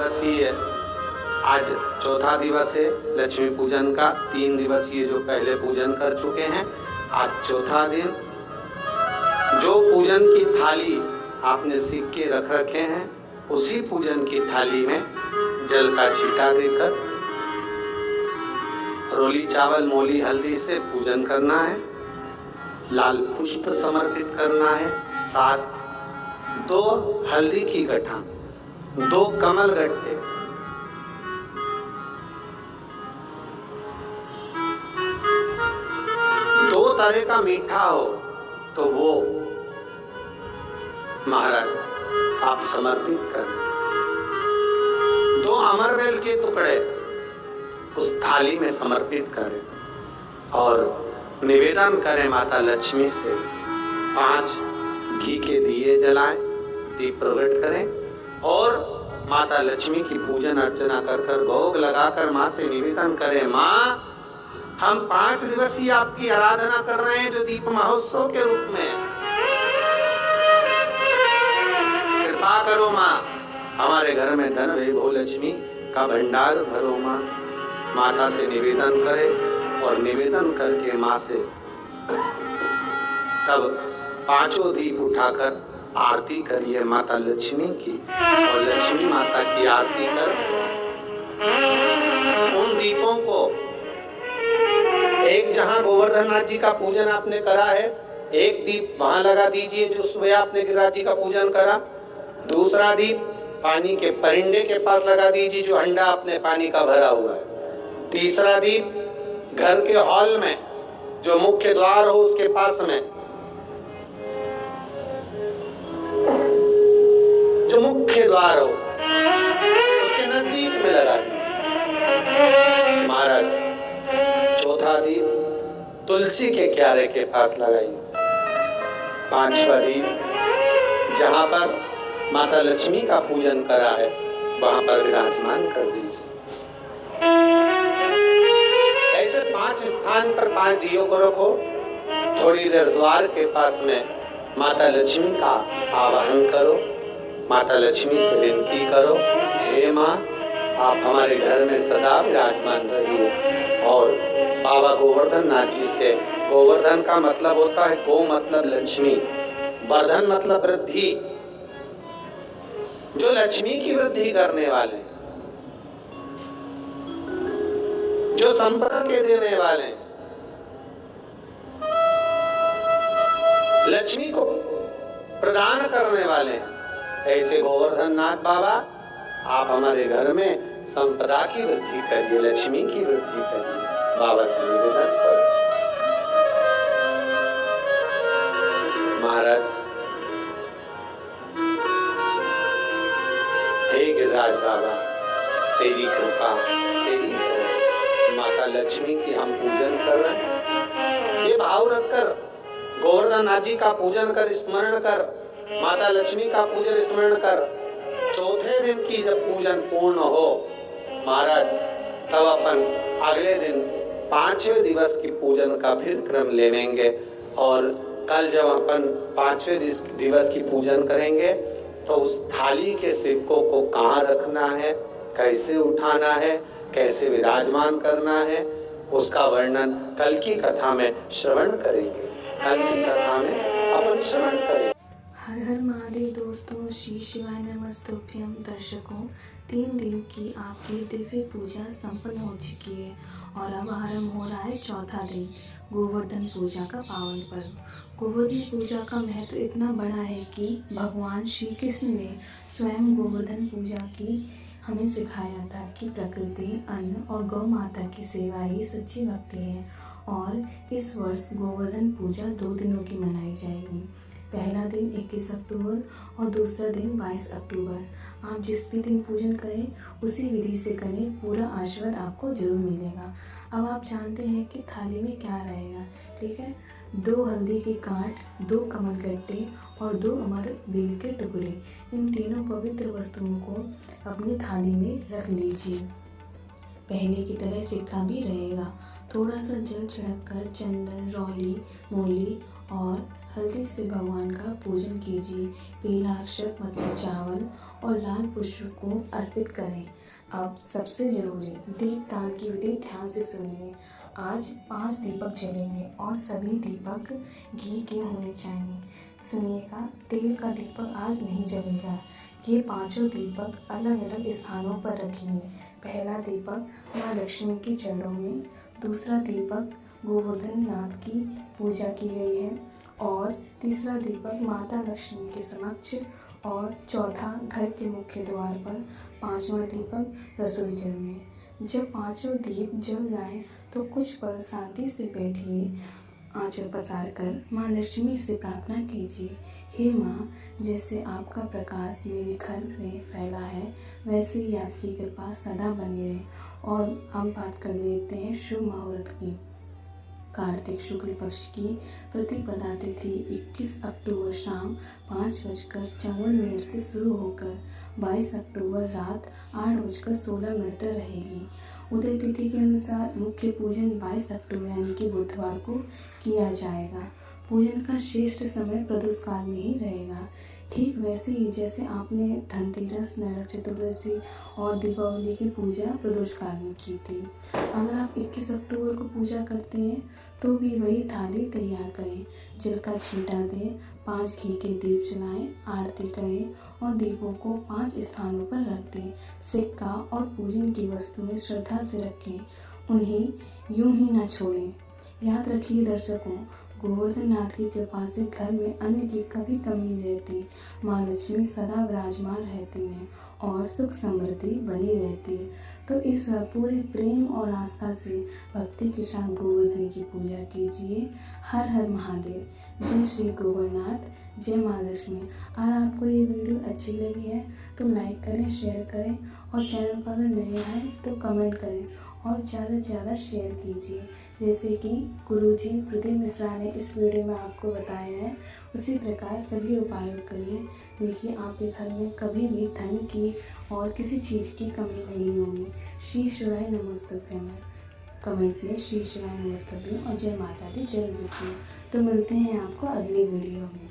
दिवसीय आज चौथा दिवस है लक्ष्मी पूजन का। 3 दिवसीय जो पहले पूजन कर चुके हैं, आज चौथा दिन। जो पूजन की थाली आपने सीख के रख रखे हैं, उसी पूजन की थाली में जल का छींटा देकर रोली चावल मोली हल्दी से पूजन करना है। लाल पुष्प समर्पित करना है। 2 हल्दी की गठा, 2 कमल गट्टे, 2 तरह का मीठा हो तो वो महाराज आप समर्पित करें। 2 अमरवेल के टुकड़े उस थाली में समर्पित करें और निवेदन करें माता लक्ष्मी से। 5 घी के दिए जलाएं, दीप प्रकट करें और माता लक्ष्मी की पूजन अर्चना कर भोग लगाकर माँ से निवेदन करें, माँ हम 5 दिवसीय आपकी आराधना कर रहे हैं जो दीप महोत्सव के रूप में। कृपा करो माँ, हमारे घर में धन वैभव लक्ष्मी का भंडार भरो माँ। माता से निवेदन करें और निवेदन करके माँ से तब 5 दीप उठाकर आरती करिए माता लक्ष्मी की और लक्ष्मी माता की आरती कर उन दीपों को एक जहां गोवर्धन नाथ जी का पूजन आपने करा है, एक दीप वहां लगा दीजिए जो सुबह आपने गिरिराज जी का पूजन करा। दूसरा दीप पानी के परिंदे के पास लगा दीजिए जो हंडा आपने पानी का भरा हुआ है। तीसरा दीप घर के हॉल में जो मुख्य द्वार हो उसके पास में, जो मुख्य द्वार हो उसके नजदीक में लगा दीजिए महाराज। चौथा दीप तुलसी के क्यारे के पास लगाइए। 5वां दीप जहां पर माता लक्ष्मी का पूजन करा है वहां पर विराजमान कर दीजिए। ऐसे 5 स्थान पर 5 दियों को रखो। थोड़ी देर द्वार के पास में माता लक्ष्मी का आवाहन करो। माता लक्ष्मी से विनती करो, हे माँ आप हमारे घर में सदा विराजमान रहिए। और बाबा गोवर्धन नाथ जी से, गोवर्धन का मतलब होता है गो मतलब लक्ष्मी, वर्धन मतलब वृद्धि, जो लक्ष्मी की वृद्धि करने वाले, जो संपदा के देने वाले, लक्ष्मी को प्रदान करने वाले, ऐसे गोवर्धन नाथ बाबा आप हमारे घर में संपदा की वृद्धि करिए, लक्ष्मी की वृद्धि करिए। बाबा से निवेदन करो। महाराज हे गिरिराज बाबा, तेरी कृपा, तेरी माता लक्ष्मी की हम पूजन कर रहे हैं। ये भाव रखकर गोवर्धन नाथ जी का पूजन कर, स्मरण कर, माता लक्ष्मी का पूजन स्मरण कर। चौथे दिन की जब पूजन पूर्ण हो महाराज, तब अपन अगले दिन 5वें दिवस की पूजन का फिर क्रम लेंगे। और कल जब अपन 5वें दिवस की पूजन करेंगे तो उस थाली के सिक्कों को कहाँ रखना है, कैसे उठाना है, कैसे विराजमान करना है, उसका वर्णन कल की कथा में श्रवण करेंगे। कल की कथा में अपन श्रवण करेंगे। हर हर महादेव दोस्तों, श्री शिवाय नमस्तुभ्यम। दर्शकों, 3 दिन की आपकी दिव्य पूजा संपन्न हो चुकी है और अब आरंभ हो रहा है चौथा दिन, गोवर्धन पूजा का पावन पर्व। गोवर्धन पूजा का महत्व इतना बड़ा है कि भगवान श्री कृष्ण ने स्वयं गोवर्धन पूजा की हमें सिखाया था कि प्रकृति, अन्न और गौ माता की सेवा ही सच्ची भक्ति है। और इस वर्ष गोवर्धन पूजा 2 दिनों की मनाई जाएगी। पहला दिन 21 अक्टूबर और दूसरा दिन 22 अक्टूबर। आप जिस भी दिन पूजन करें उसी विधि से करें, पूरा आशीर्वाद आपको जरूर मिलेगा। अब आप जानते हैं कि थाली में क्या रहेगा, ठीक है। 2 हल्दी की गांठ, 2 कमल गट्टे और 2 अमर बेल के टुकड़े, इन तीनों पवित्र वस्तुओं को अपनी थाली में रख लीजिए। पहले की तरह सिक्का भी रहेगा। थोड़ा सा जल छिड़क कर चंदन, रौली, मूली और हल्दी से भगवान का पूजन कीजिए। पीला अक्षत मतलब चावल और लाल पुष्प को अर्पित करें। अब सबसे जरूरी दीपदान की विधि ध्यान से सुनिए। आज 5 दीपक जलेंगे और सभी दीपक घी के होने चाहिए। सुनिएगा, तेल का दीपक आज नहीं जलेगा। ये 5 दीपक अलग अलग स्थानों पर रखिए। पहला दीपक माँ लक्ष्मी के चरणों में, दूसरा दीपक गोवर्धन नाथ की पूजा की गई है और तीसरा दीपक माता लक्ष्मी के समक्ष और चौथा घर के मुख्य द्वार पर, 5वां दीपक रसोई घर में। जब 5 दीप जल जाएं तो कुछ पल शांति से बैठिए, आंचल पसार कर माँ लक्ष्मी से प्रार्थना कीजिए। हे माँ, जैसे आपका प्रकाश मेरे घर में फैला है, वैसे ही आपकी कृपा सदा बनी रहे। और हम बात कर लेते हैं शुभ मुहूर्त की। कार्तिक शुक्ल पक्ष की प्रतिपदा तिथि 21 अक्टूबर शाम 5:54 से शुरू होकर 22 अक्टूबर रात 8:16 तक रहेगी। उदय तिथि के अनुसार मुख्य पूजन 22 अक्टूबर यानी कि बुधवार को किया जाएगा। पूजन का श्रेष्ठ समय प्रदोष काल में ही रहेगा। ठीक वैसे ही जैसे आपने धनतेरस, नरक चतुर्दशी और दीपावली की पूजा प्रदोष काल में की थी। अगर आप 21 अक्टूबर को पूजा करते हैं तो भी वही थाली तैयार करें, जल का छींटा दें, 5 घी के दीप जलाएं, आरती करें और दीपों को 5 स्थानों पर रख दें। सिक्का और पूजन की वस्तुएं श्रद्धा से रखें, उन्हें यूं ही न छोड़ें। याद रखिए दर्शकों, गोवर्धन नाथ की कृपा से घर में अन्न की कभी कमी नहीं रहती। माँ लक्ष्मी सदा विराजमान रहती हैं और सुख समृद्धि बनी रहती है। तो इस पूरे प्रेम और आस्था से भक्ति के साथ गोवर्धन की पूजा कीजिए। हर हर महादेव। जय श्री गोवर्धनाथ, जय माँ लक्ष्मी। अगर आपको ये वीडियो अच्छी लगी है तो लाइक करें, शेयर करें और चैनल पर अगर नए आए तो कमेंट करें और ज़्यादा से ज़्यादा शेयर कीजिए। जैसे कि गुरुजी प्रदीप मिश्रा ने इस वीडियो में आपको बताया है, उसी प्रकार सभी उपायों करिए। देखिए, आपके घर में कभी भी धन की और किसी चीज़ की कमी नहीं होगी। श्री शिवाय नमस्तुभ्यम। कमेंट में श्री शिवाय नमस्तुभ्यम और जय माता दी जरूर लिखिए। तो मिलते हैं आपको अगली वीडियो में।